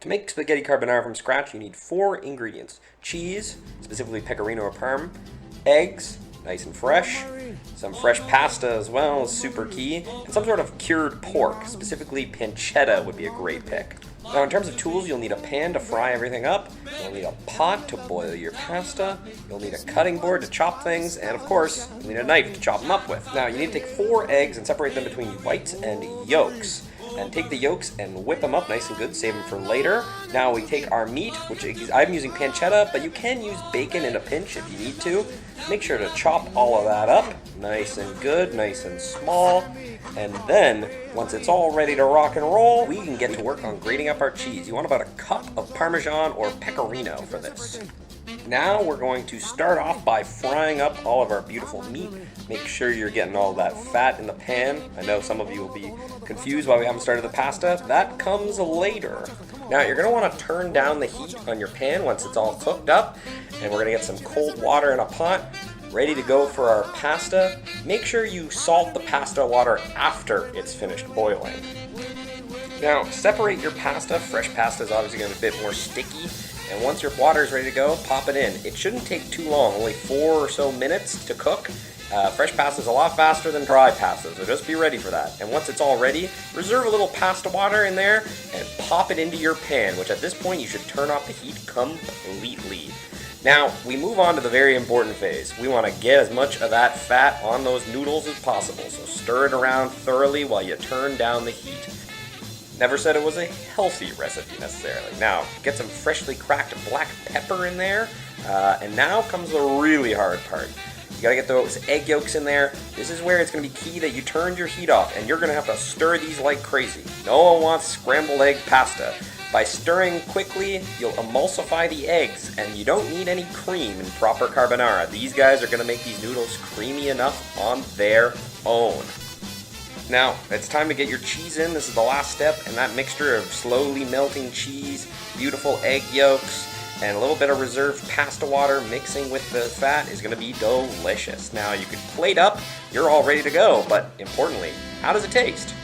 To make spaghetti carbonara from scratch, you need 4 ingredients. Cheese, specifically pecorino or parm, eggs, nice and fresh, some fresh pasta as well is super key, and some sort of cured pork, specifically pancetta would be a great pick. Now in terms of tools, you'll need a pan to fry everything up, you'll need a pot to boil your pasta, you'll need a cutting board to chop things, and of course, you'll need a knife to chop them up with. Now you need to take 4 eggs and separate them between whites and yolks. And take the yolks and whip them up nice and good, save them for later. Now we take our meat, which I'm using pancetta, but you can use bacon in a pinch if you need to. Make sure to chop all of that up, nice and good, nice and small. And then, once it's all ready to rock and roll, we can get to work on grating up our cheese. You want about a cup of Parmesan or Pecorino for this. Now we're going to start off by frying up all of our beautiful meat. Make sure you're getting all that fat in the pan. I know some of you will be confused why we haven't started the pasta. That comes later. Now you're going to want to turn down the heat on your pan once it's all cooked up. And we're going to get some cold water in a pot, ready to go for our pasta. Make sure you salt the pasta water after it's finished boiling. Now separate your pasta. Fresh pasta is obviously going to be a bit more sticky. And once your water is ready to go, pop it in. It shouldn't take too long, only 4 or so minutes to cook. Fresh pasta is a lot faster than dry pasta, so just be ready for that. And once it's all ready, reserve a little pasta water in there and pop it into your pan, which at this point you should turn off the heat completely. Now, we move on to the very important phase. We want to get as much of that fat on those noodles as possible, so stir it around thoroughly while you turn down the heat. Never said it was a healthy recipe necessarily. Now, get some freshly cracked black pepper in there, and now comes the really hard part. You gotta get those egg yolks in there. This is where it's gonna be key that you turned your heat off, and you're gonna have to stir these like crazy. No one wants scrambled egg pasta. By stirring quickly, you'll emulsify the eggs, and you don't need any cream in proper carbonara. These guys are gonna make these noodles creamy enough on their own. Now, it's time to get your cheese in. This is the last step, and that mixture of slowly melting cheese, beautiful egg yolks, and a little bit of reserved pasta water mixing with the fat is going to be delicious. Now, you can plate up. You're all ready to go, but importantly, how does it taste?